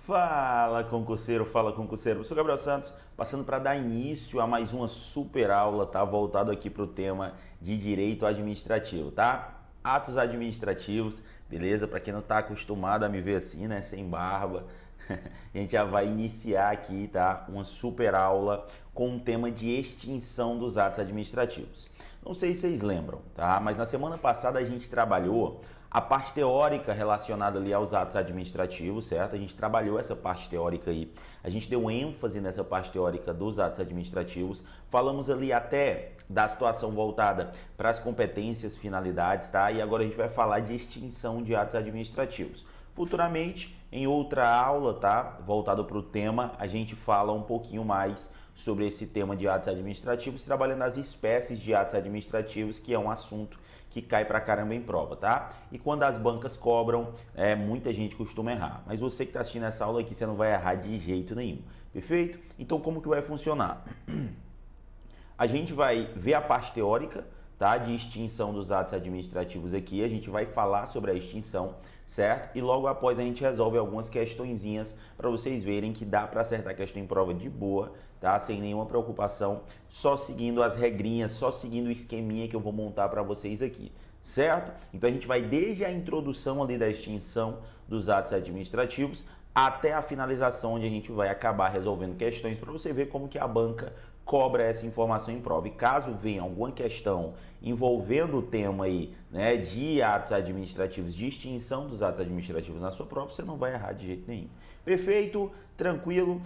Fala concurseiro. Eu sou Gabriel Santos, passando para dar início a mais uma super aula, tá? Voltado aqui para o tema de direito administrativo, tá? Atos administrativos, beleza? Para quem não está acostumado a me ver assim, né? Sem barba, a gente já vai iniciar aqui, tá? Uma super aula com o tema de extinção dos atos administrativos. Não sei se vocês lembram, tá? Mas na semana passada a gente trabalhou a parte teórica relacionada ali aos atos administrativos, certo? A gente trabalhou essa parte teórica aí, a gente deu ênfase nessa parte teórica dos atos administrativos, falamos ali até da situação voltada para as competências, finalidades, tá? E agora a gente vai falar de extinção de atos administrativos. Futuramente, em outra aula, tá? Voltado para o tema, a gente fala um pouquinho mais sobre esse tema de atos administrativos, trabalhando as espécies de atos administrativos, que é um assunto que cai pra caramba em prova, tá? E quando as bancas cobram, muita gente costuma errar. Mas você que está assistindo essa aula aqui, você não vai errar de jeito nenhum, perfeito? Então como que vai funcionar? A gente vai ver a parte teórica, tá, de extinção dos atos administrativos aqui, a gente vai falar sobre a extinção, certo? E logo após a gente resolve algumas questõezinhas para vocês verem que dá para acertar a questão em prova de boa, tá? Sem nenhuma preocupação, só seguindo as regrinhas, só seguindo o esqueminha que eu vou montar para vocês aqui, certo? Então a gente vai desde a introdução ali da extinção dos atos administrativos até a finalização, onde a gente vai acabar resolvendo questões para você ver como que a banca cobra essa informação em prova. E caso venha alguma questão envolvendo o tema aí, né, de atos administrativos, de extinção dos atos administrativos na sua prova, você não vai errar de jeito nenhum. Perfeito? Tranquilo?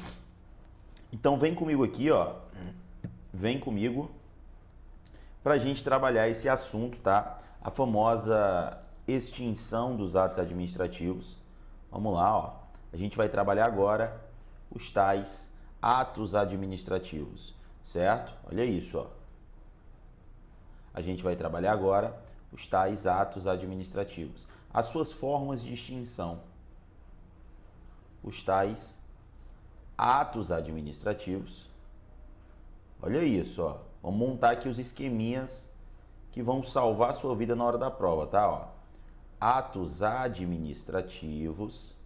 Então vem comigo aqui, ó. Vem comigo para a gente trabalhar esse assunto, tá? A famosa extinção dos atos administrativos. Vamos lá, ó. A gente vai trabalhar agora os tais atos administrativos, certo? Olha isso, ó. A gente vai trabalhar agora os tais atos administrativos. As suas formas de extinção. Os tais atos administrativos. Olha isso, ó. Vamos montar aqui os esqueminhas que vão salvar a sua vida na hora da prova, tá? Ó. Atos administrativos.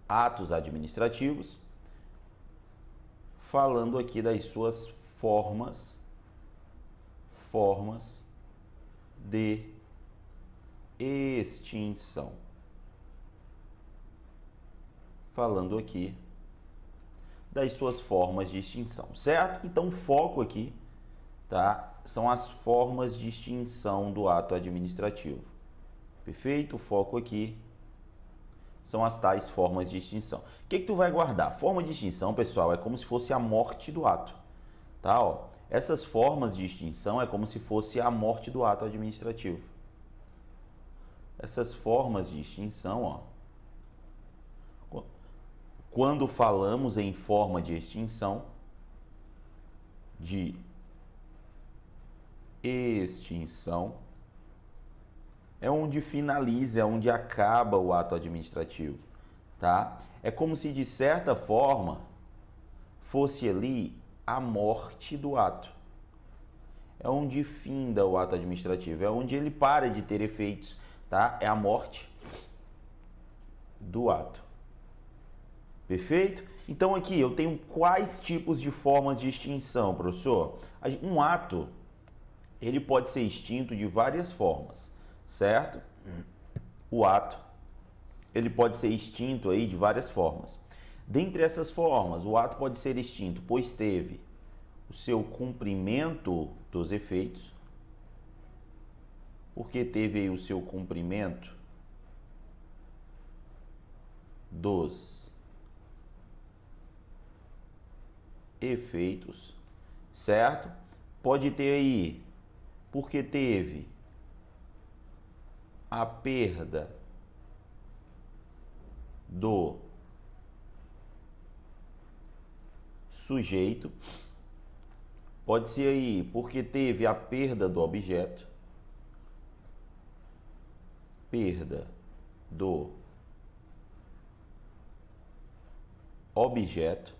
Atos administrativos. Falando aqui das suas formas de extinção. Falando aqui das suas formas de extinção, certo? Então, o foco aqui, tá? São as formas de extinção do ato administrativo. Perfeito? O foco aqui são as tais formas de extinção. O que tu vai guardar? Forma de extinção, pessoal, é como se fosse a morte do ato, tá? Ó, essas formas de extinção é como se fosse a morte do ato administrativo. Essas formas de extinção, ó, quando falamos em forma de extinção, é onde finaliza, é onde acaba o ato administrativo, tá? É como se, de certa forma, fosse ali a morte do ato. É onde finda o ato administrativo, é onde ele para de ter efeitos, tá? É a morte do ato. Perfeito? Então aqui eu tenho quais tipos de formas de extinção, professor? Um ato, ele pode ser extinto de várias formas, certo? O ato, ele pode ser extinto aí de várias formas. Dentre essas formas, o ato pode ser extinto, pois teve o seu cumprimento dos efeitos, porque teve aí o seu cumprimento dos efeitos, certo? Pode ter aí, porque teve a perda do sujeito, pode ser aí, porque teve a perda do objeto, perda do objeto,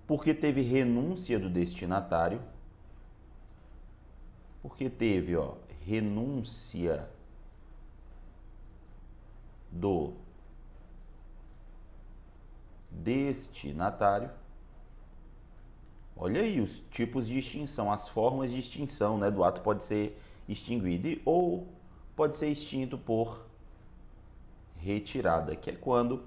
porque teve renúncia do destinatário, porque teve, ó, renúncia do destinatário. Olha aí os tipos de extinção, as formas de extinção, né, do ato pode ser extinguido ou pode ser extinto por retirada, que é quando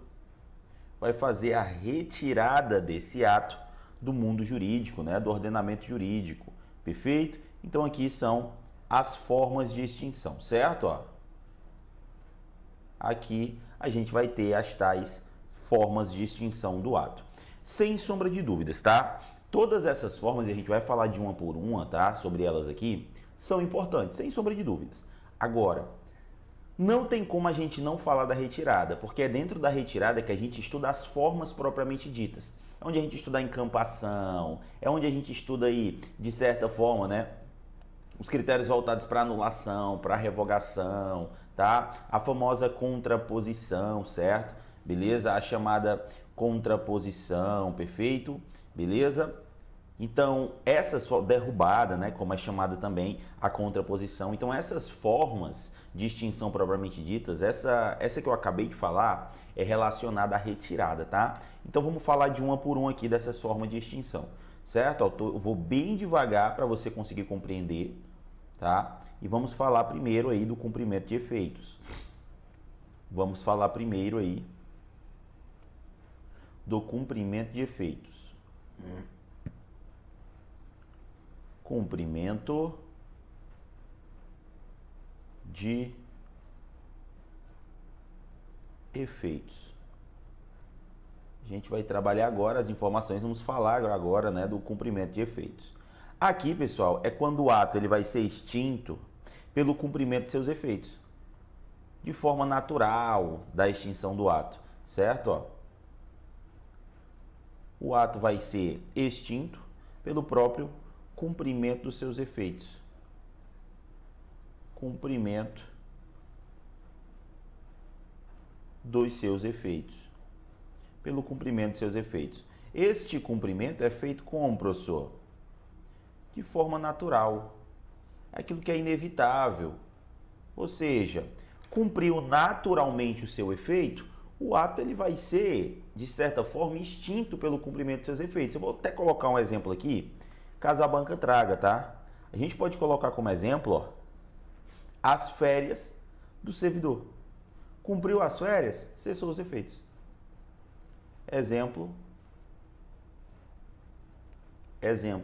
vai fazer a retirada desse ato do mundo jurídico, né, do ordenamento jurídico. Perfeito? Então aqui são as formas de extinção, certo? Ó, aqui a gente vai ter as tais formas de extinção do ato. Sem sombra de dúvidas, tá? Todas essas formas, e a gente vai falar de uma por uma, tá? Sobre elas aqui, são importantes, sem sombra de dúvidas. Agora, não tem como a gente não falar da retirada, porque é dentro da retirada que a gente estuda as formas propriamente ditas. É onde a gente estuda a encampação, é onde a gente estuda aí, de certa forma, né, os critérios voltados para anulação, para revogação, tá? A famosa contraposição, certo? Beleza? A chamada contraposição, perfeito? Beleza? Então, essas derrubada, né, como é chamada também a contraposição. Então, essas formas de extinção propriamente ditas, essa que eu acabei de falar é relacionada à retirada, tá? Então, vamos falar de uma por uma aqui dessas formas de extinção, certo? Eu vou bem devagar para você conseguir compreender, tá? E vamos falar primeiro aí do cumprimento de efeitos. Vamos falar primeiro aí do cumprimento de efeitos. Cumprimento de efeitos. A gente vai trabalhar agora as informações, vamos falar agora, né, do cumprimento de efeitos. Aqui, pessoal, é quando o ato ele vai ser extinto pelo cumprimento de seus efeitos, de forma natural da extinção do ato, certo? Ó, o ato vai ser extinto pelo próprio cumprimento dos seus efeitos. Cumprimento dos seus efeitos. Pelo cumprimento de seus efeitos. Este cumprimento é feito como, professor? De forma natural. É aquilo que é inevitável. Ou seja, cumpriu naturalmente o seu efeito, o ato ele vai ser, de certa forma, extinto pelo cumprimento de seus efeitos. Eu vou até colocar um exemplo aqui, caso a banca traga, tá? A gente pode colocar como exemplo, ó, as férias do servidor. Cumpriu as férias, cessou os efeitos. Exemplo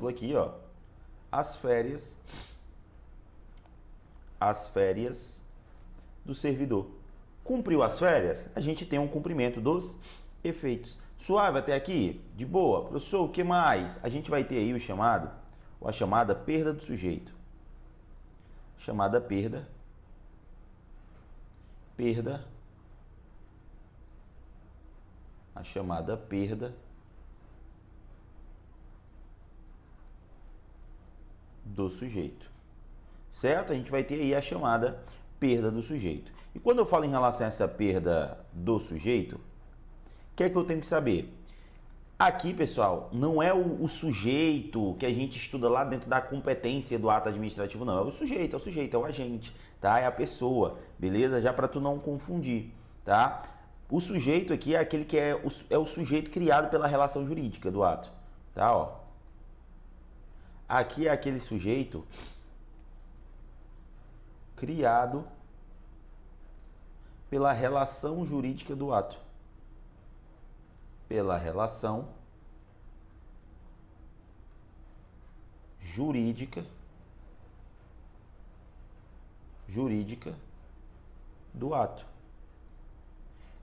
aqui, ó, as férias do servidor. Cumpriu as férias, a gente tem um cumprimento dos efeitos. Suave até aqui? De boa. Professor, o que mais? A gente vai ter aí o chamado, ou a chamada perda do sujeito. Chamada perda a chamada perda do sujeito. Certo? A gente vai ter aí a chamada perda do sujeito. E quando eu falo em relação a essa perda do sujeito, o que é que eu tenho que saber? Aqui, pessoal, não é o sujeito que a gente estuda lá dentro da competência do ato administrativo, não. É o sujeito, é o agente, tá? É a pessoa, beleza? Já para tu não confundir, tá? O sujeito aqui é aquele que é o sujeito criado pela relação jurídica do ato, tá? Ó. Aqui é aquele sujeito criado pela relação jurídica do ato. Pela relação jurídica do ato.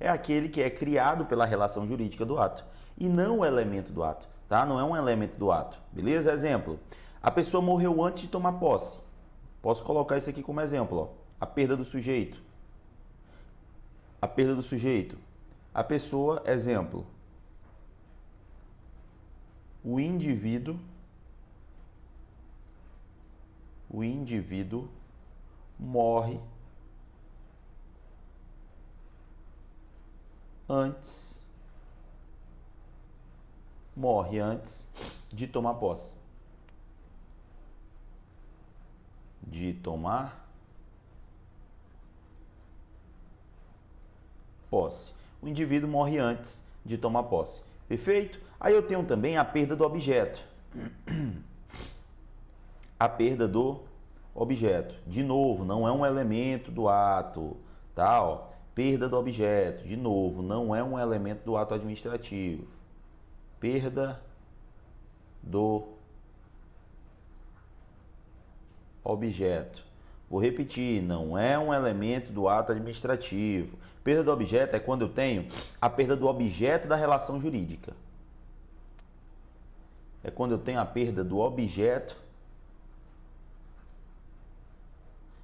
É aquele que é criado pela relação jurídica do ato e não o elemento do ato, tá? Não é um elemento do ato, beleza? Exemplo, a pessoa morreu antes de tomar posse. Posso colocar isso aqui como exemplo, ó. A perda do sujeito. A perda do sujeito. A pessoa, exemplo, o indivíduo morre antes de tomar posse. De tomar posse. O indivíduo morre antes de tomar posse. Perfeito? Aí eu tenho também a perda do objeto. A perda do objeto. De novo, não é um elemento do ato, tá? Ó, perda do objeto. De novo, não é um elemento do ato administrativo. Perda do objeto. Vou repetir, não é um elemento do ato administrativo. Perda do objeto é quando eu tenho a perda do objeto da relação jurídica. É quando eu tenho a perda do objeto,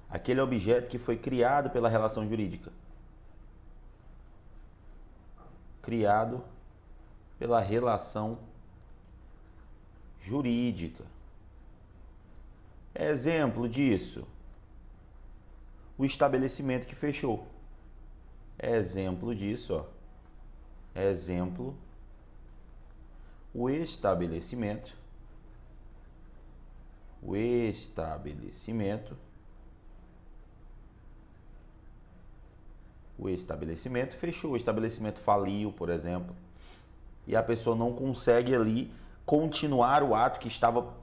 aquele objeto que foi criado pela relação jurídica. Criado pela relação jurídica. Exemplo disso, o estabelecimento que fechou. Exemplo disso, ó. Exemplo, o estabelecimento fechou, o estabelecimento faliu, por exemplo, e a pessoa não consegue ali continuar o ato que estava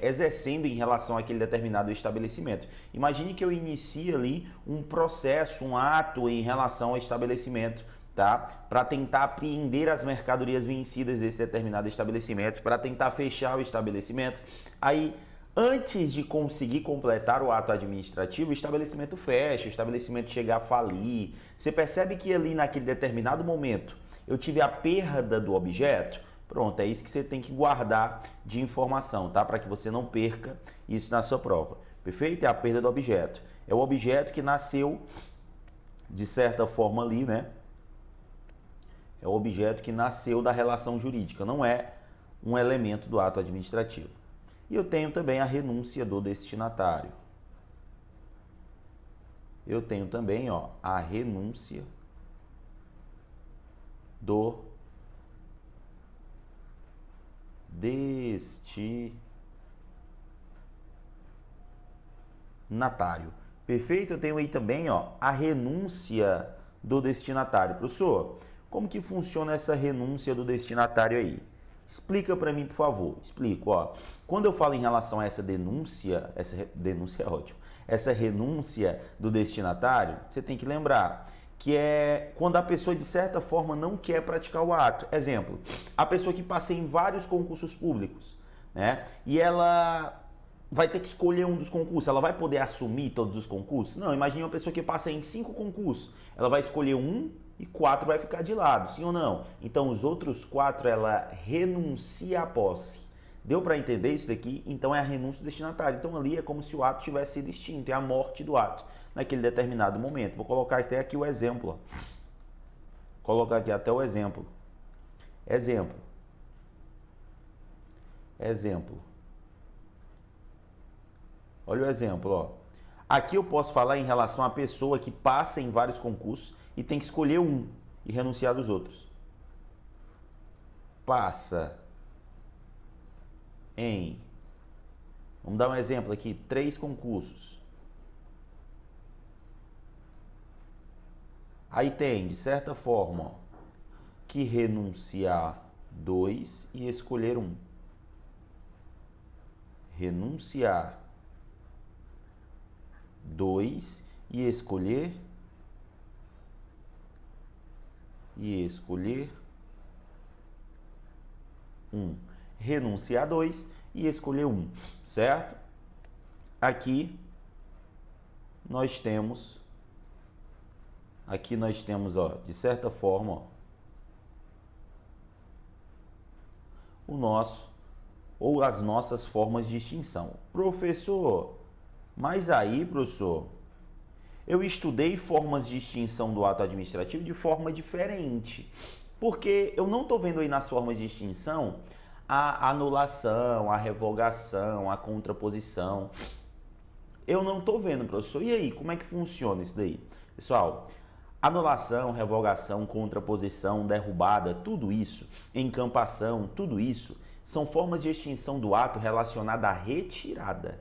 exercendo em relação àquele determinado estabelecimento. Imagine que eu inicie ali um processo, um ato em relação ao estabelecimento, tá? Para tentar apreender as mercadorias vencidas desse determinado estabelecimento, para tentar fechar o estabelecimento. Aí, antes de conseguir completar o ato administrativo, o estabelecimento fecha, o estabelecimento chega a falir. Você percebe que ali naquele determinado momento eu tive a perda do objeto? Pronto, é isso que você tem que guardar de informação, tá? Para que você não perca isso na sua prova. Perfeito? É a perda do objeto. É o objeto que nasceu, de certa forma ali, né? É o objeto que nasceu da relação jurídica, não é um elemento do ato administrativo. E eu tenho também a renúncia do destinatário. Eu tenho também, ó, a renúncia do destinatário. Perfeito? Eu tenho aí também, ó, a renúncia do destinatário. Professor, como que funciona essa renúncia do destinatário aí? Explica para mim, por favor. Explico, ó. Quando eu falo em relação a essa denúncia é ótimo. Essa renúncia do destinatário, você tem que lembrar que é quando a pessoa, de certa forma, não quer praticar o ato. Exemplo, a pessoa que passa em vários concursos públicos, né? E ela vai ter que escolher um dos concursos. Ela vai poder assumir todos os concursos? Não, imagine uma pessoa que passa em 5 concursos. Ela vai escolher um e 4 vai ficar de lado, sim ou não? Então, os outros 4, ela renuncia à posse. Deu para entender isso daqui? Então, é a renúncia do destinatário. Então, ali é como se o ato tivesse sido extinto, é a morte do ato naquele determinado momento. Vou colocar até aqui o exemplo. Colocar aqui até o exemplo. Exemplo. Olha o exemplo, ó. Aqui eu posso falar em relação à pessoa que passa em vários concursos e tem que escolher um e renunciar dos outros. Passa em, vamos dar um exemplo aqui, 3 concursos. Aí tem, de certa forma, ó, que renunciar 2 e escolher um. Renunciar 2 e escolher um. Renunciar 2 e escolher um, certo? Aqui nós temos, ó, de certa forma, ó, o nosso ou as nossas formas de extinção. Professor, mas aí, professor, eu estudei formas de extinção do ato administrativo de forma diferente. Porque eu não estou vendo aí nas formas de extinção a anulação, a revogação, a contraposição. Eu não estou vendo, professor. E aí, como é que funciona isso daí? Pessoal, anulação, revogação, contraposição, derrubada, tudo isso, encampação, tudo isso, são formas de extinção do ato relacionada à retirada.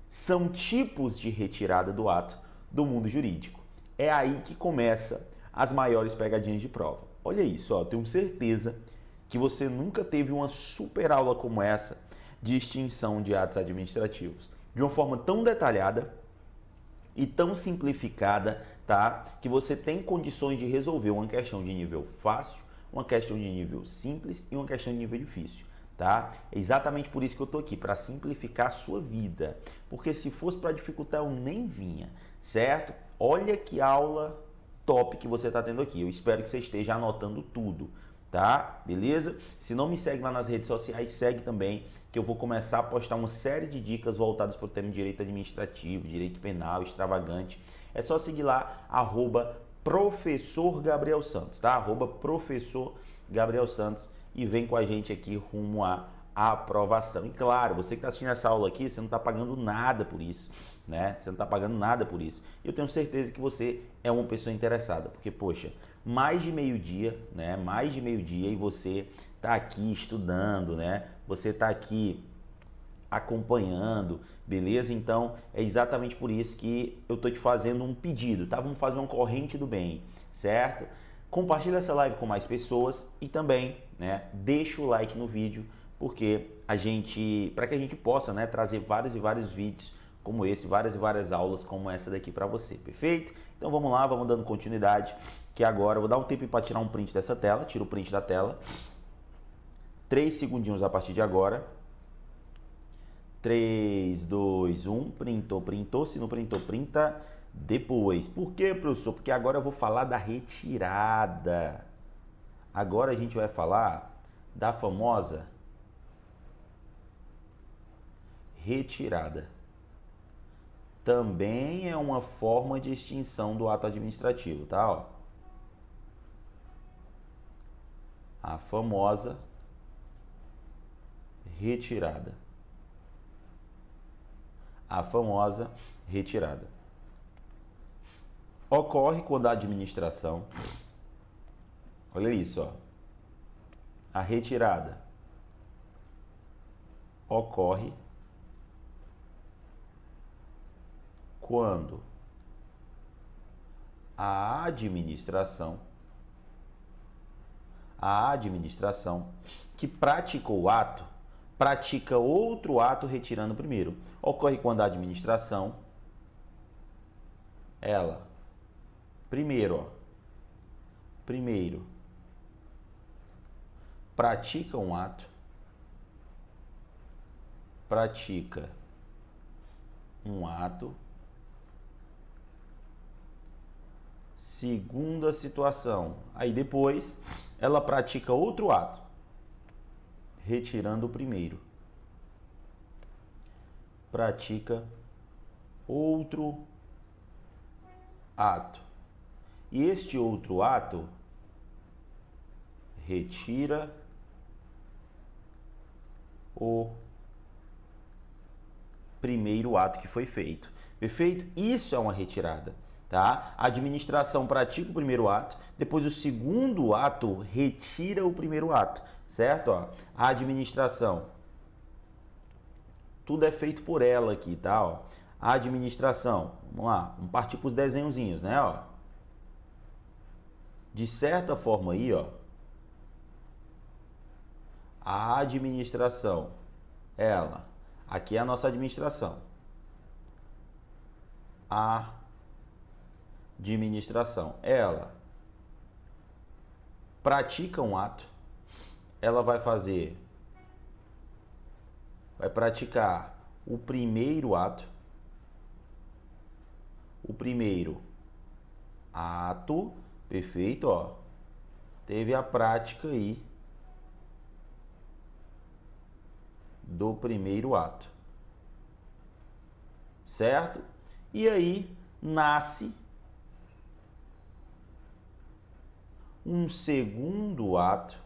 São tipos de retirada do ato do mundo jurídico. É aí que começa as maiores pegadinhas de prova. Olha isso, ó, eu tenho certeza que você nunca teve uma super aula como essa de extinção de atos administrativos, de uma forma tão detalhada e tão simplificada, tá? Que você tem condições de resolver uma questão de nível fácil, uma questão de nível simples e uma questão de nível difícil, tá? É exatamente por isso que eu tô aqui, para simplificar a sua vida. Porque se fosse para dificultar, eu nem vinha, certo? Olha que aula top que você está tendo aqui. Eu espero que você esteja anotando tudo, tá? Beleza? Se não me segue lá nas redes sociais, segue também, que eu vou começar a postar uma série de dicas voltadas para o tema de direito administrativo, direito penal, extravagante. É só seguir lá, @professor Gabriel Santos, tá? @professor Gabriel Santos e vem com a gente aqui rumo à aprovação. E claro, você que está assistindo essa aula aqui, você não está pagando nada por isso, né? Você não está pagando nada por isso. Eu tenho certeza que você é uma pessoa interessada, porque, poxa, mais de meio-dia, né? Mais de meio-dia e você está aqui estudando, né? Você está aqui acompanhando, beleza? Então, é exatamente por isso que eu tô te fazendo um pedido, tá? Vamos fazer uma corrente do bem, certo? Compartilha essa live com mais pessoas e também, né, deixa o like no vídeo, porque para que a gente possa, né, trazer vários e vários vídeos como esse, várias e várias aulas como essa daqui para você, perfeito? Então vamos lá, vamos dando continuidade, que agora eu vou dar um tempo para tirar um print dessa tela, tira o print da tela, 3 segundinhos a partir de agora. 3, 2, 1, printou, printou. Se não printou, printa depois. Por quê, professor? Porque agora eu vou falar da retirada. Agora a gente vai falar da famosa retirada. Também é uma forma de extinção do ato administrativo, tá? Ó. A famosa retirada. A famosa retirada. Ocorre quando a administração, olha isso, ó, a retirada ocorre quando a administração que praticou o ato pratica outro ato retirando o primeiro. Ocorre quando a administração, ela, primeiro, pratica um ato, segunda situação, aí depois ela pratica outro ato, retirando o primeiro. Pratica outro ato. E este outro ato retira o primeiro ato que foi feito. Perfeito? Isso é uma retirada, tá? A administração pratica o primeiro ato, depois o segundo ato retira o primeiro ato, certo? Ó, a administração, tudo é feito por ela aqui, tá? Ó, a administração, vamos lá, vamos partir para os desenhozinhos, né? Ó, de certa forma aí, ó, a administração, ela, aqui é a nossa administração. A administração, ela pratica um ato, ela vai praticar o primeiro ato, perfeito, ó, teve a prática aí do primeiro ato, certo? E aí nasce um segundo ato,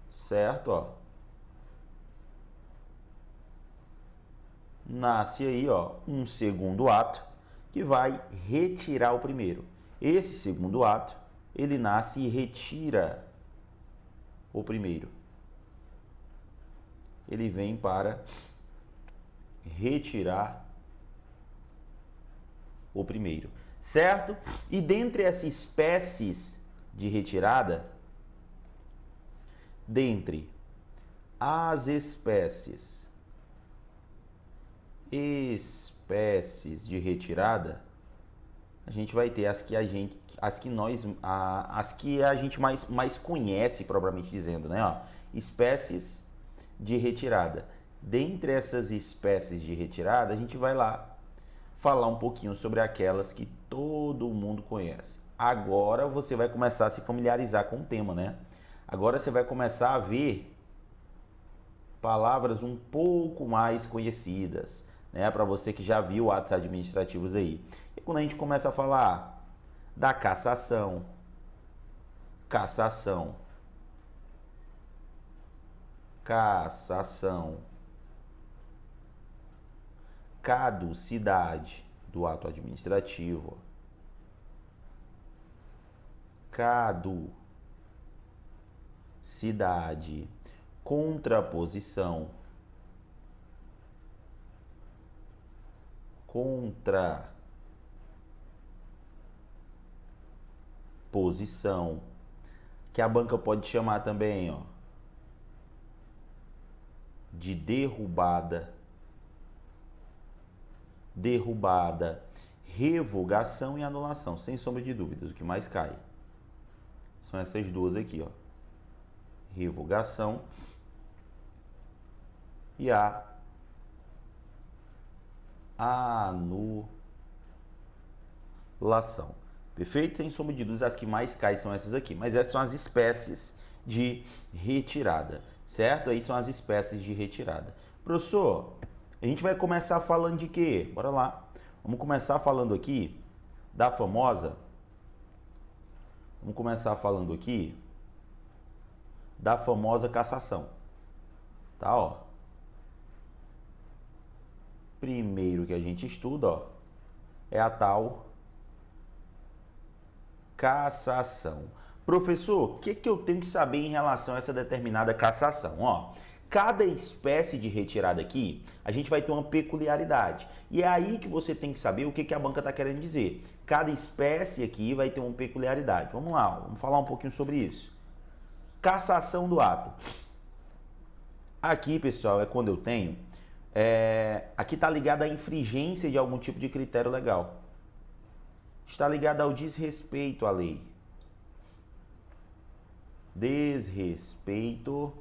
certo? Ó, nasce aí, ó, um segundo ato que vai retirar o primeiro. Esse segundo ato, ele nasce e retira o primeiro. Ele vem para retirar o primeiro, certo? E dentre essas espécies de retirada, dentre as espécies de retirada, a gente vai ter as que a gente mais conhece, propriamente dizendo, né? Ó, espécies de retirada. Dentre essas espécies de retirada, a gente vai lá falar um pouquinho sobre aquelas que todo mundo conhece. Agora você vai começar a se familiarizar com o tema, né? Agora você vai começar a ver palavras um pouco mais conhecidas, né? Para você que já viu atos administrativos aí. E quando a gente começa a falar da cassação, caducidade do ato administrativo, caducidade, contraposição, que a banca pode chamar também, ó, de derrubada, revogação e anulação, sem sombra de dúvidas, o que mais cai são essas duas aqui, ó, revogação e a anulação. Perfeito? Sem sombra de dúvidas, as que mais caem são essas aqui, mas essas são as espécies de retirada, certo? Aí são as espécies de retirada. Professor, a gente vai começar falando de quê? Bora lá. Vamos começar falando aqui da famosa. Vamos começar falando aqui da famosa cassação. Tá, ó. Primeiro que a gente estuda, ó, é a tal cassação. Professor, o que eu tenho que saber em relação a essa determinada cassação? Ó, cada espécie de retirada aqui, a gente vai ter uma peculiaridade. E é aí que você tem que saber o que a banca está querendo dizer. Cada espécie aqui vai ter uma peculiaridade. Vamos lá, vamos falar um pouquinho sobre isso. Cassação do ato. Aqui, pessoal, é quando eu tenho... aqui está ligado à infringência de algum tipo de critério legal. Está ligado ao desrespeito à lei. Desrespeito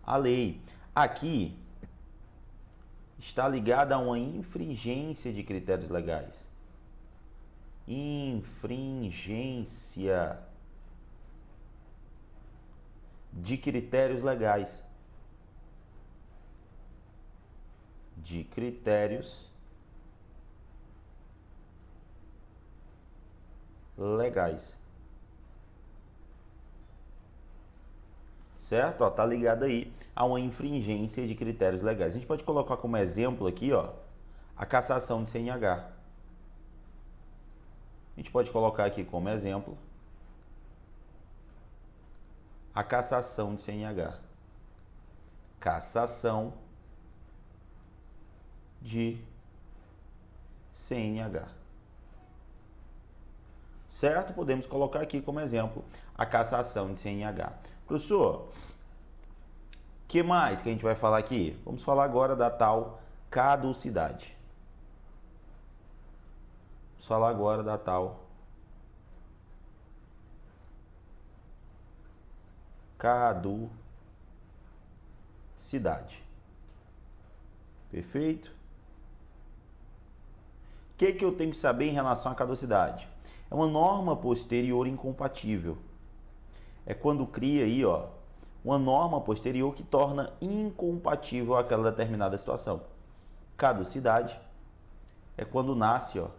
à lei. Aqui está ligado a uma infringência de critérios legais. Infringência de critérios legais. De critérios legais. Certo? Ó, tá ligado aí a uma infringência de critérios legais. A gente pode colocar como exemplo aqui, ó, a cassação de CNH. A gente pode colocar aqui como exemplo a cassação de CNH. Cassação de CNH. Certo? Podemos colocar aqui como exemplo a cassação de CNH. Professor, o que mais que a gente vai falar aqui? Vamos falar agora da tal caducidade. Vamos falar agora da tal caducidade. Perfeito? O que eu tenho que saber em relação à caducidade? É uma norma posterior incompatível. É quando cria aí, ó, uma norma posterior que torna incompatível aquela determinada situação. Caducidade é quando nasce, ó,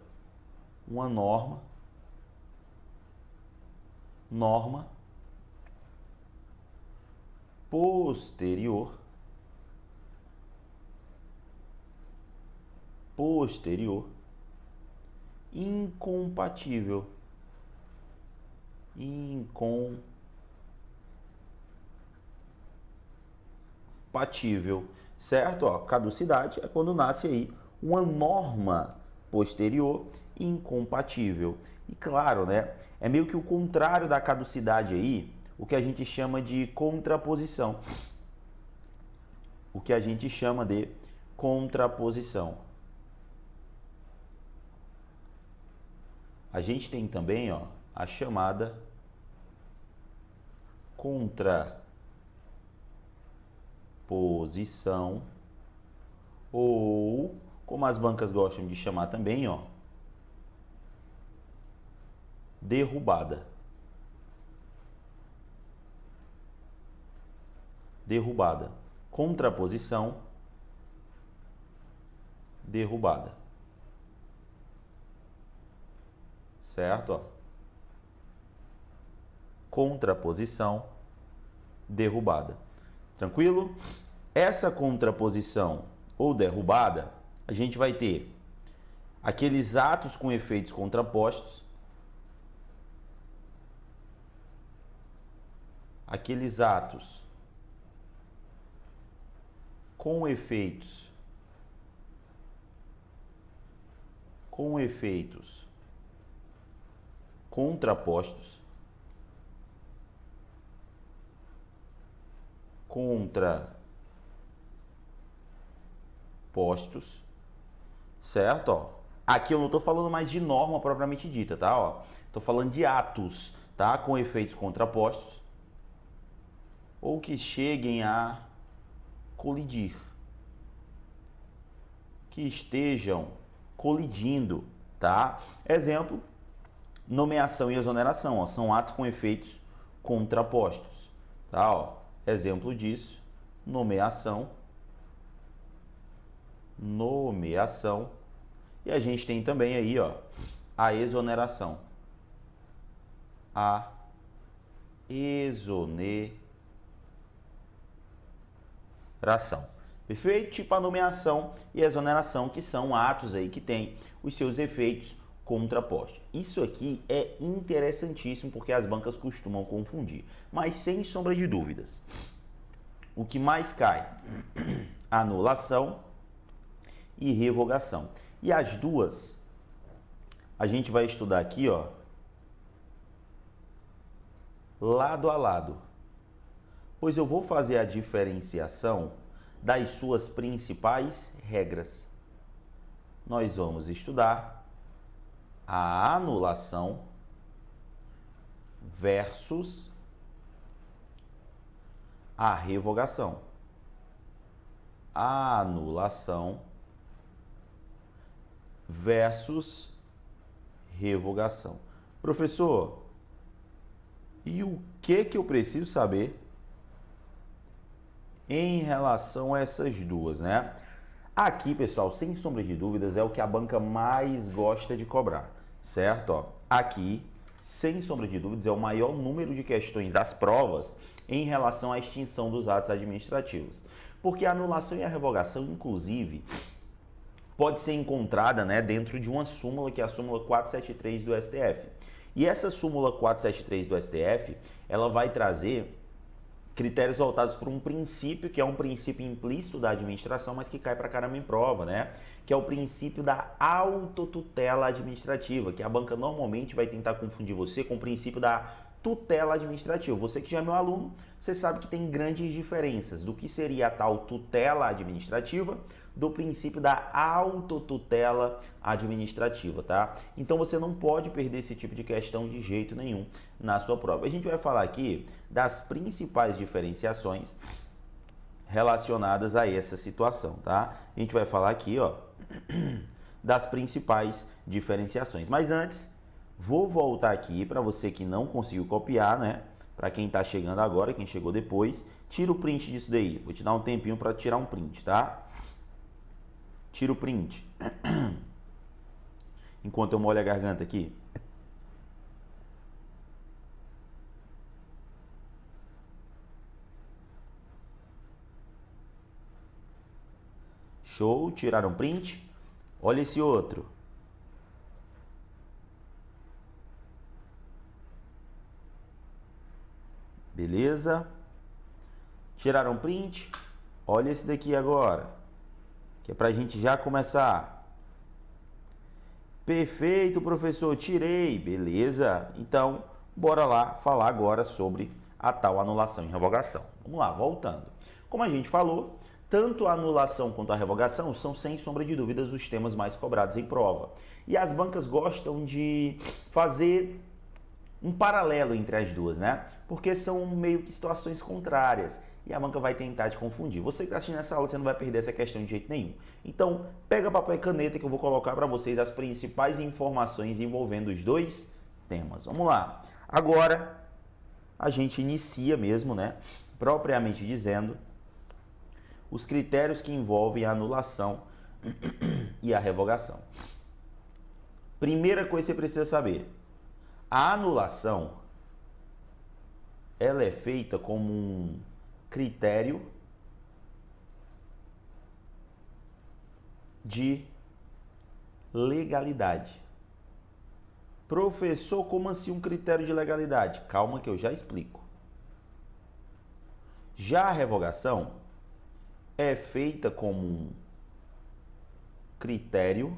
uma norma posterior incompatível. Certo? Ó, caducidade é quando nasce aí uma norma posterior, incompatível. E claro, né, é meio que o contrário da caducidade aí, o que a gente chama de contraposição. O que a gente chama de contraposição. A gente tem também, ó, a chamada contraposição, ou, como as bancas gostam de chamar também, ó, derrubada. Derrubada. Contraposição, derrubada. Certo? Ó. Contraposição, derrubada. Tranquilo? Essa contraposição ou derrubada, a gente vai ter aqueles atos com efeitos contrapostos, aqueles atos com efeitos contrapostos, certo? Ó, aqui eu não estou falando mais de norma propriamente dita, tá? Ó, estou falando de atos, tá? Com efeitos contrapostos ou que cheguem a colidir, que estejam colidindo, tá? Exemplo, nomeação e exoneração, ó, são atos com efeitos contrapostos, tá? Ó, exemplo disso, nomeação, e a gente tem também aí, ó, a exoneração, a exoneração. Perfeito? Tipo a nomeação e a exoneração, que são atos aí que têm os seus efeitos contrapostos. Isso aqui é interessantíssimo porque as bancas costumam confundir, mas sem sombra de dúvidas. O que mais cai? Anulação e revogação. E as duas, a gente vai estudar aqui, ó, lado a lado, pois eu vou fazer a diferenciação das suas principais regras. Nós vamos estudar a anulação versus a revogação. A anulação versus revogação. Professor, e o que eu preciso saber em relação a essas duas, né? Aqui, pessoal, sem sombra de dúvidas, é o que a banca mais gosta de cobrar, certo? Ó, aqui, sem sombra de dúvidas, é o maior número de questões das provas em relação à extinção dos atos administrativos. Porque a anulação e a revogação, inclusive, pode ser encontrada, né, dentro de uma súmula, que é a súmula 473 do STF. E essa súmula 473 do STF, ela vai trazer critérios voltados para um princípio, que é um princípio implícito da administração, mas que cai para caramba em prova, né? Que é o princípio da autotutela administrativa, que a banca normalmente vai tentar confundir você com o princípio da tutela administrativa. Você que já é meu aluno, você sabe que tem grandes diferenças do que seria a tal tutela administrativa do princípio da autotutela administrativa, tá? Então você não pode perder esse tipo de questão de jeito nenhum na sua prova. A gente vai falar aqui das principais diferenciações relacionadas a essa situação, tá? A gente vai falar aqui, ó, das principais diferenciações. Mas antes, vou voltar aqui para você que não conseguiu copiar, né? Para quem está chegando agora, quem chegou depois, tira o print disso daí. Vou te dar um tempinho para tirar um print, tá? Tira o print. Enquanto eu molho a garganta aqui. Show, tiraram print. Olha esse outro. Beleza? Tiraram print. Olha esse daqui agora, que é pra gente já começar. Perfeito, professor, tirei. Beleza. Então, bora lá falar agora sobre a tal anulação e revogação. Vamos lá, voltando. Como a gente falou, tanto a anulação quanto a revogação são, sem sombra de dúvidas, os temas mais cobrados em prova. E as bancas gostam de fazer um paralelo entre as duas, né? Porque são meio que situações contrárias e a banca vai tentar te confundir. Você que está assistindo essa aula, você não vai perder essa questão de jeito nenhum. Então, pega papel e caneta que eu vou colocar para vocês as principais informações envolvendo os dois temas. Vamos lá. Agora, a gente inicia mesmo, né? Propriamente dizendo, os critérios que envolvem a anulação e a revogação. Primeira coisa que você precisa saber. A anulação, ela é feita como um critério de legalidade. Professor, como assim um critério de legalidade? Calma que eu já explico. Já a revogação é feita como um critério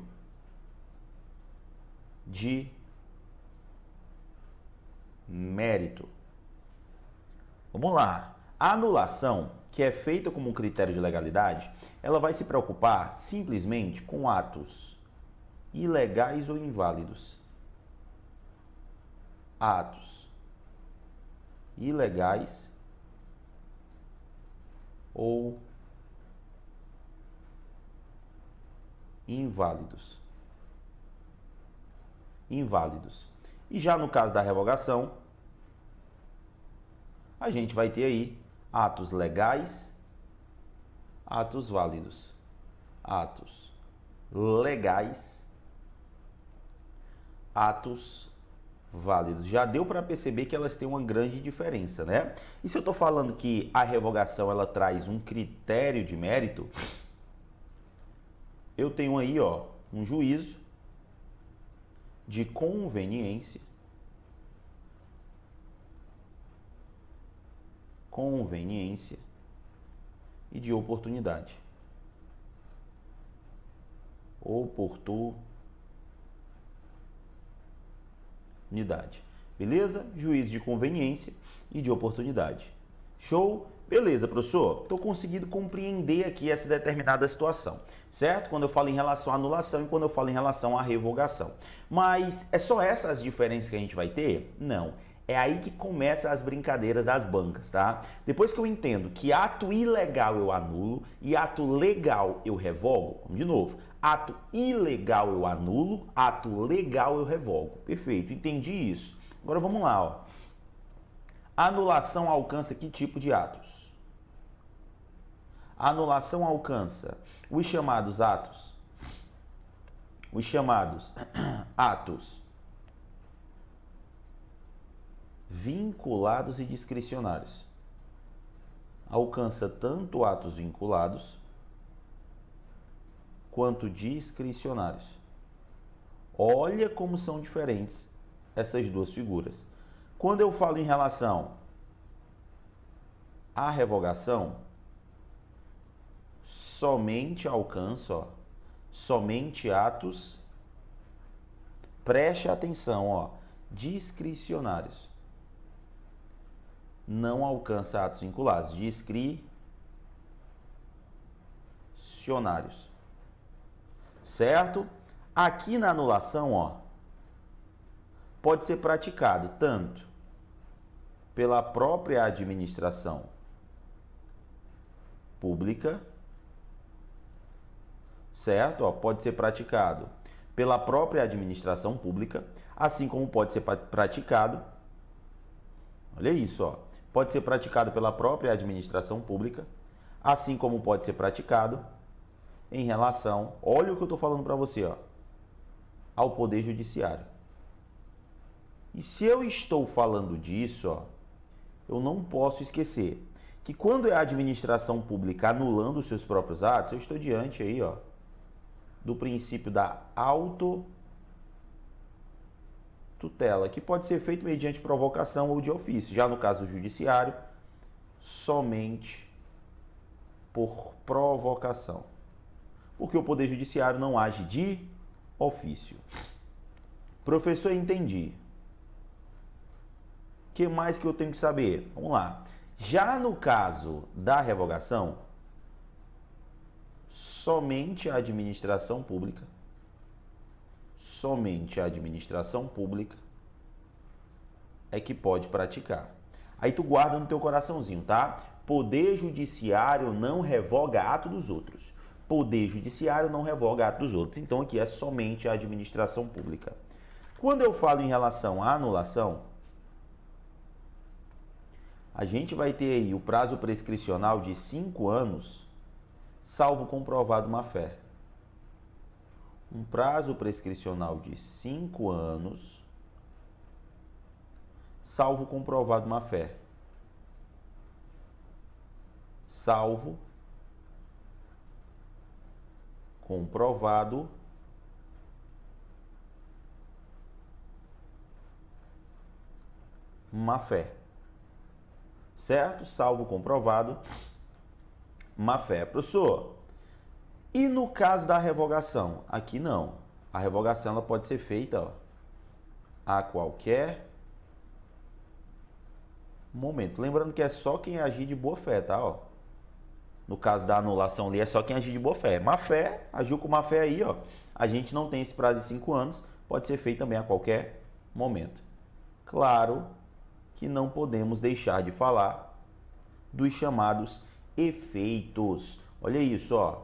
de mérito. Vamos lá. A anulação, que é feita como um critério de legalidade, ela vai se preocupar simplesmente com atos ilegais ou inválidos. Atos ilegais ou inválidos. E já no caso da revogação, a gente vai ter aí atos legais, atos válidos. Atos legais, atos válidos. Já deu para perceber que elas têm uma grande diferença, né? E se eu estou falando que a revogação ela traz um critério de mérito, eu tenho aí, ó, um juízo de conveniência, e de oportunidade. Beleza? Juízo de conveniência e de oportunidade. Show? Beleza, professor. Estou conseguindo compreender aqui essa determinada situação, certo? Quando eu falo em relação à anulação e quando eu falo em relação à revogação. Mas é só essas diferenças que a gente vai ter? Não. É aí que começam as brincadeiras das bancas, tá? Depois que eu entendo que ato ilegal eu anulo e ato legal eu revogo, vamos de novo. Ato ilegal eu anulo, ato legal eu revogo. Perfeito, entendi isso. Agora vamos lá, ó. A anulação alcança que tipo de atos? A anulação alcança os chamados atos vinculados e discricionários. Alcança tanto atos vinculados quanto discricionários. Olha como são diferentes essas duas figuras. Quando eu falo em relação à revogação, somente alcança, ó, somente atos, preste atenção, ó, discricionários. Não alcança atos vinculados, discricionários. Certo? Aqui na anulação, ó, pode ser praticado tanto pela própria administração pública, certo? Ó, pode ser praticado pela própria administração pública, assim como pode ser praticado, olha isso, ó, pode ser praticado pela própria administração pública, assim como pode ser praticado em relação, olha o que eu estou falando para você, ó, ao Poder Judiciário. E se eu estou falando disso, ó, eu não posso esquecer que quando é a administração pública anulando os seus próprios atos, eu estou diante aí, ó, do princípio da autotutela, que pode ser feito mediante provocação ou de ofício. Já no caso do judiciário, somente por provocação. Porque o Poder Judiciário não age de ofício. Professor, entendi. O que mais que eu tenho que saber? Vamos lá. Já no caso da revogação, somente a administração pública é que pode praticar. Aí tu guarda no teu coraçãozinho, tá? Poder judiciário não revoga ato dos outros. Poder judiciário não revoga ato dos outros. Então aqui é somente a administração pública. Quando eu falo em relação à anulação, a gente vai ter aí o prazo prescricional de 5 anos, salvo comprovado má-fé. Um prazo prescricional de 5 anos, salvo comprovado má-fé. Salvo comprovado má-fé. Certo? Salvo comprovado má-fé. Professor, e no caso da revogação? Aqui não. A revogação ela pode ser feita, ó, a qualquer momento. Lembrando que é só quem agir de boa fé, tá? Ó. No caso da anulação ali, é só quem agir de boa fé. Má fé, agiu com má fé aí, ó. A gente não tem esse prazo de 5 anos, pode ser feito também a qualquer momento. Claro que não podemos deixar de falar dos chamados efeitos. Olha isso, ó.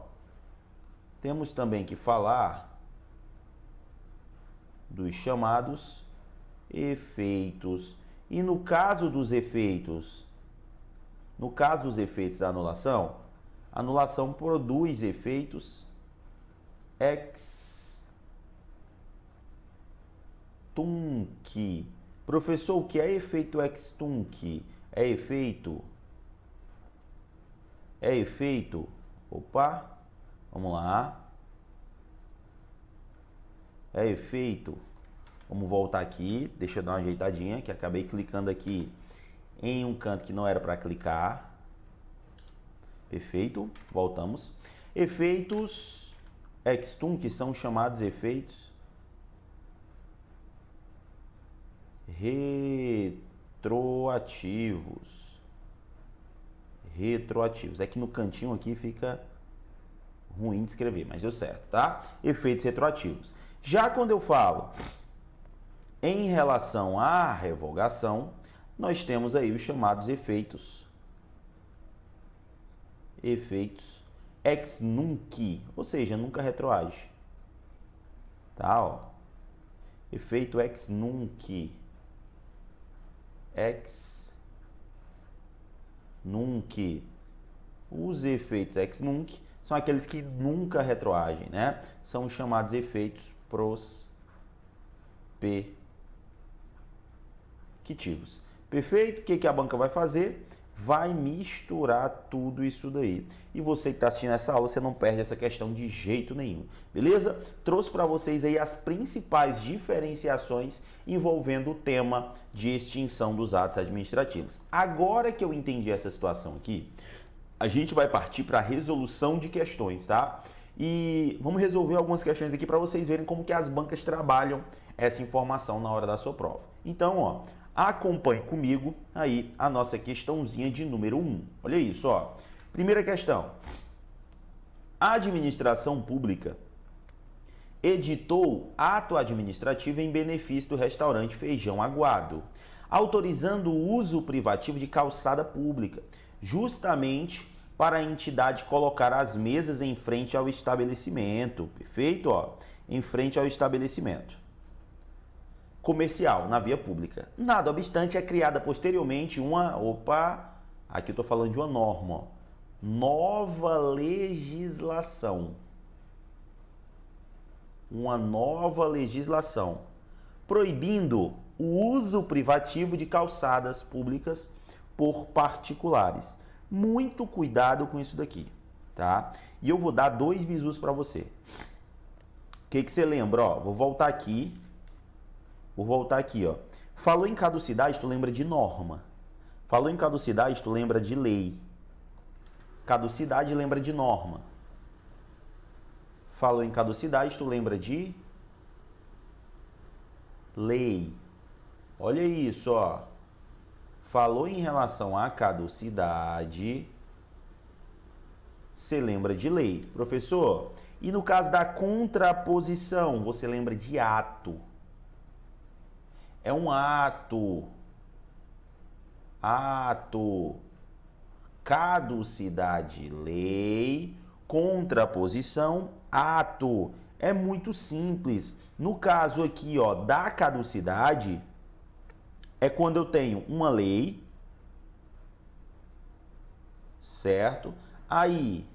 Temos também que falar dos chamados efeitos. E no caso dos efeitos, da anulação, a anulação produz efeitos ex tunc. Professor, o que é efeito ex tunc? É efeito? Opa, vamos lá. É efeito. Vamos voltar aqui, deixa eu dar uma ajeitadinha, que acabei clicando aqui em um canto que não era para clicar. Perfeito, voltamos. Efeitos ex tunc são chamados efeitos retroativos. É que no cantinho aqui fica ruim de escrever, mas deu certo, tá? Efeitos retroativos. Já quando eu falo em relação à revogação, nós temos aí os chamados efeitos ex nunc, ou seja, nunca retroage. Tá, ó. Efeito ex nunc. Os efeitos ex nunc são aqueles que nunca retroagem, né? São os chamados efeitos prospectivos. Perfeito? O que a banca vai fazer? Vai misturar tudo isso daí. E você que está assistindo essa aula, você não perde essa questão de jeito nenhum. Beleza? Trouxe para vocês aí as principais diferenciações envolvendo o tema de extinção dos atos administrativos. Agora que eu entendi essa situação aqui, a gente vai partir para a resolução de questões, tá? E vamos resolver algumas questões aqui para vocês verem como que as bancas trabalham essa informação na hora da sua prova. Então, ó, acompanhe comigo aí a nossa questãozinha de número 1. Olha isso, ó. Primeira questão. A administração pública editou ato administrativo em benefício do restaurante Feijão Aguado, autorizando o uso privativo de calçada pública, justamente para a entidade colocar as mesas em frente ao estabelecimento. Perfeito? Ó, em frente ao estabelecimento comercial, na via pública. Nada obstante, é criada posteriormente uma... Opa! Aqui eu estou falando de uma norma. Ó, nova legislação. Uma nova legislação proibindo o uso privativo de calçadas públicas por particulares. Muito cuidado com isso daqui, tá? E eu vou dar 2 bizus para você. O que você lembra? Ó, vou voltar aqui, ó. Falou em caducidade, tu lembra de norma. Falou em caducidade, tu lembra de lei. Caducidade lembra de norma. Falou em caducidade, tu lembra de lei. Olha isso, ó. Falou em relação à caducidade, você lembra de lei. Professor, e no caso da contraposição, você lembra de ato. É um ato. Ato. Caducidade, lei. Contraposição, ato. É muito simples. No caso aqui, ó, da caducidade, é quando eu tenho uma lei, certo? Aí,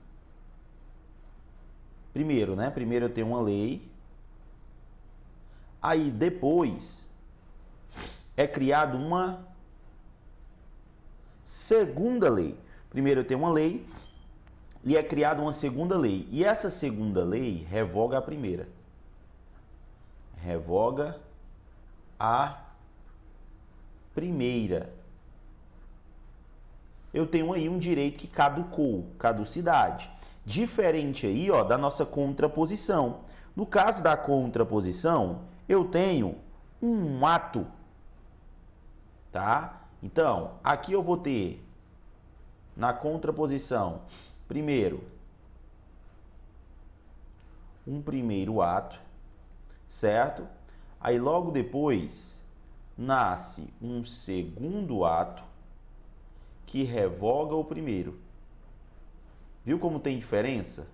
primeiro, né? Primeiro eu tenho uma lei. Aí, depois, é criado uma segunda lei. Primeiro eu tenho uma lei e é criada uma segunda lei. E essa segunda lei revoga a primeira. Revoga a primeira. Eu tenho aí um direito que caducou, caducidade. Diferente aí, ó, da nossa contraposição. No caso da contraposição, eu tenho um ato, tá? Então, aqui eu vou ter, na contraposição, primeiro, um primeiro ato, certo? Aí logo depois nasce um segundo ato que revoga o primeiro. Viu como tem diferença?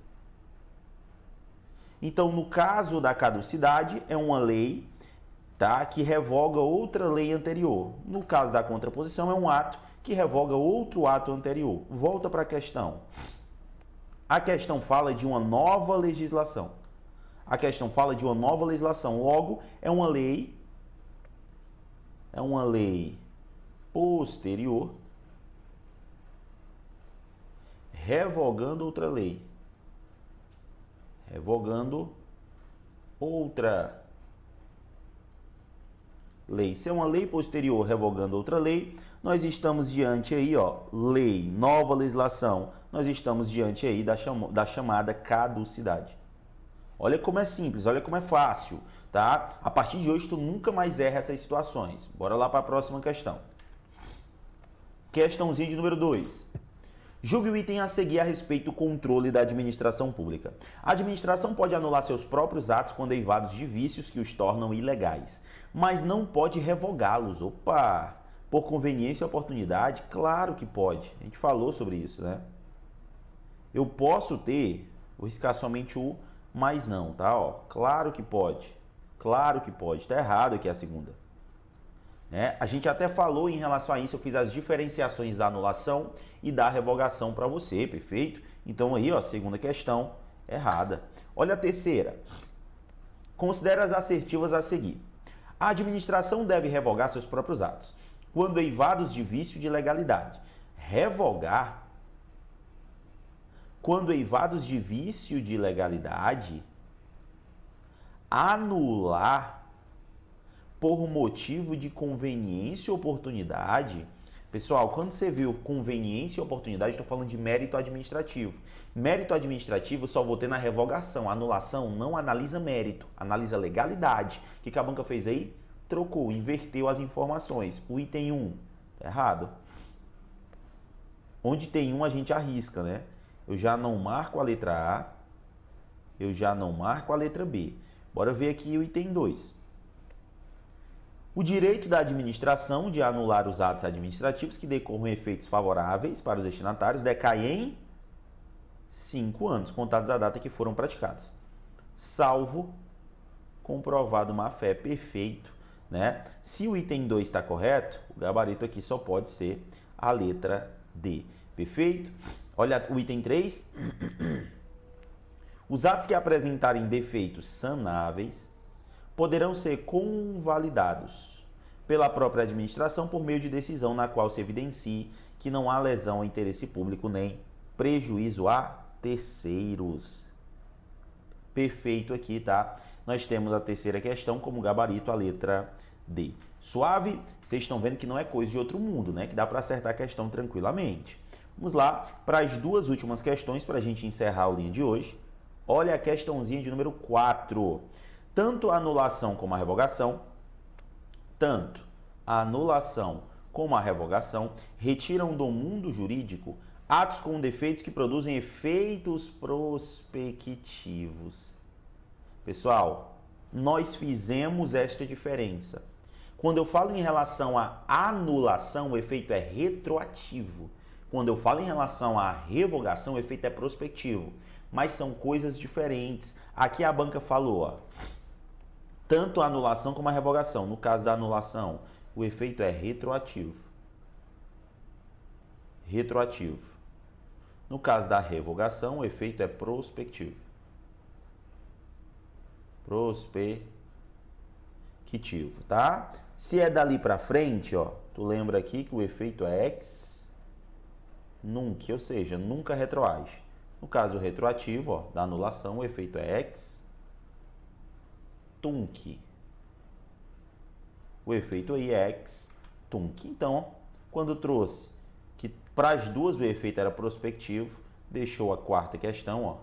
Então, no caso da caducidade, é uma lei, tá, que revoga outra lei anterior. No caso da contraposição, é um ato que revoga outro ato anterior. Volta para a questão. A questão fala de uma nova legislação. A questão fala de uma nova legislação. Logo, é uma lei posterior revogando outra lei. Revogando outra lei. Se é uma lei posterior revogando outra lei, nós estamos diante aí, ó, lei, nova legislação. Nós estamos diante aí da chamada caducidade. Olha como é simples, olha como é fácil, tá? A partir de hoje, tu nunca mais erra essas situações. Bora lá para a próxima questão. Questãozinha de número 2. Julgue o item a seguir a respeito do controle da administração pública. A administração pode anular seus próprios atos quando eivados de vícios que os tornam ilegais, mas não pode revogá-los. Opa! Por conveniência e oportunidade? Claro que pode. A gente falou sobre isso, né? Eu posso ter, vou riscar somente o mas não, tá? Ó, claro que pode. Claro que pode. Tá errado aqui a segunda. Né? A gente até falou em relação a isso, eu fiz as diferenciações da anulação e da revogação para você, perfeito? Então aí, ó, segunda questão errada. Olha a terceira. Considere as assertivas a seguir. A administração deve revogar seus próprios atos quando eivados de vício de legalidade. Revogar quando eivados de vício de legalidade. Anular por motivo de conveniência ou oportunidade. Pessoal, quando você viu conveniência e oportunidade, estou falando de mérito administrativo. Mérito administrativo só vou ter na revogação. A anulação não analisa mérito, analisa legalidade. O que a banca fez aí? Trocou, inverteu as informações. O item 1, tá errado. Onde tem 1, a gente arrisca, né? Eu já não marco a letra A, eu já não marco a letra B. Bora ver aqui o item 2. O direito da administração de anular os atos administrativos que decorram efeitos favoráveis para os destinatários decai em 5 anos, contados a data que foram praticados, salvo comprovado má-fé. Perfeito, né? Se o item 2 está correto, o gabarito aqui só pode ser a letra D. Perfeito? Olha o item 3. Os atos que apresentarem defeitos sanáveis poderão ser convalidados pela própria administração por meio de decisão na qual se evidencie que não há lesão ao interesse público nem prejuízo a terceiros. Perfeito aqui, tá? Nós temos a terceira questão como gabarito, a letra D. Suave? Vocês estão vendo que não é coisa de outro mundo, né? Que dá para acertar a questão tranquilamente. Vamos lá para as duas últimas questões para a gente encerrar a linha de hoje. Olha a questãozinha de número 4. Tanto a anulação como a revogação tanto a anulação como a revogação retiram do mundo jurídico atos com defeitos que produzem efeitos prospectivos. Pessoal, nós fizemos esta diferença. Quando eu falo em relação à anulação, o efeito é retroativo. Quando eu falo em relação à revogação, o efeito é prospectivo. Mas são coisas diferentes. Aqui a banca falou, ó, tanto a anulação como a revogação. No caso da anulação, o efeito é retroativo. Retroativo. No caso da revogação, o efeito é prospectivo. Prospectivo, tá? Se é dali para frente, ó, tu lembra aqui que o efeito é ex nunc, ou seja, nunca retroage. No caso retroativo, ó, da anulação, o efeito é ex tunc. O efeito aí é ex tunc. Então, quando trouxe que para as duas o efeito era prospectivo, deixou a quarta questão, ó,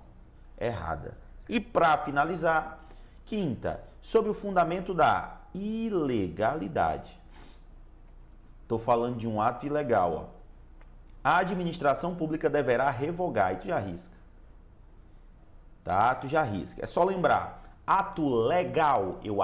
errada. E para finalizar, quinta, sob o fundamento da ilegalidade. Estou falando de um ato ilegal, ó. A administração pública deverá revogar, e tu já risca. Tá? Tu já risca. É só lembrar, ato legal eu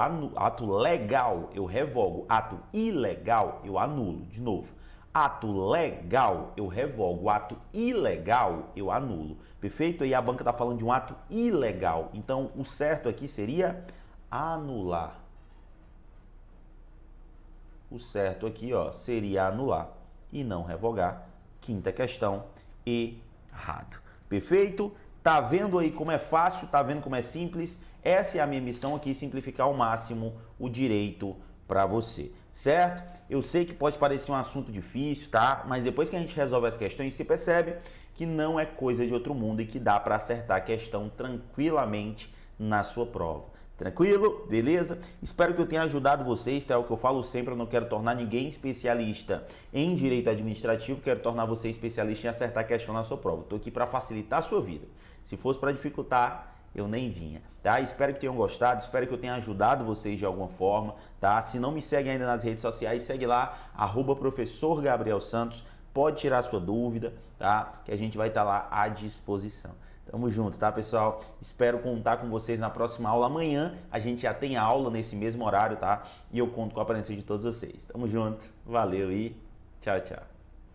revogo, ato ilegal eu anulo. De novo, ato legal eu revogo, ato ilegal eu anulo. Perfeito? Aí a banca está falando de um ato ilegal. Então, o certo aqui seria anular. O certo aqui, ó, seria anular e não revogar. Quinta questão, errado. Perfeito? Tá vendo aí como é fácil? Tá vendo como é simples? Essa é a minha missão aqui, simplificar ao máximo o direito para você, certo? Eu sei que pode parecer um assunto difícil, tá? Mas depois que a gente resolve as questões, você percebe que não é coisa de outro mundo e que dá para acertar a questão tranquilamente na sua prova. Tranquilo? Beleza? Espero que eu tenha ajudado vocês, tá? É o que eu falo sempre, eu não quero tornar ninguém especialista em direito administrativo, quero tornar você especialista em acertar a questão na sua prova. Estou aqui para facilitar a sua vida. Se fosse para dificultar, eu nem vinha, tá? Espero que tenham gostado, espero que eu tenha ajudado vocês de alguma forma, tá? Se não me segue ainda nas redes sociais, segue lá, @professor Gabriel Santos, pode tirar sua dúvida, tá? Que a gente vai estar lá à disposição. Tamo junto, tá, pessoal? Espero contar com vocês na próxima aula. Amanhã a gente já tem aula nesse mesmo horário, tá? E eu conto com a presença de todos vocês. Tamo junto, valeu e tchau, tchau.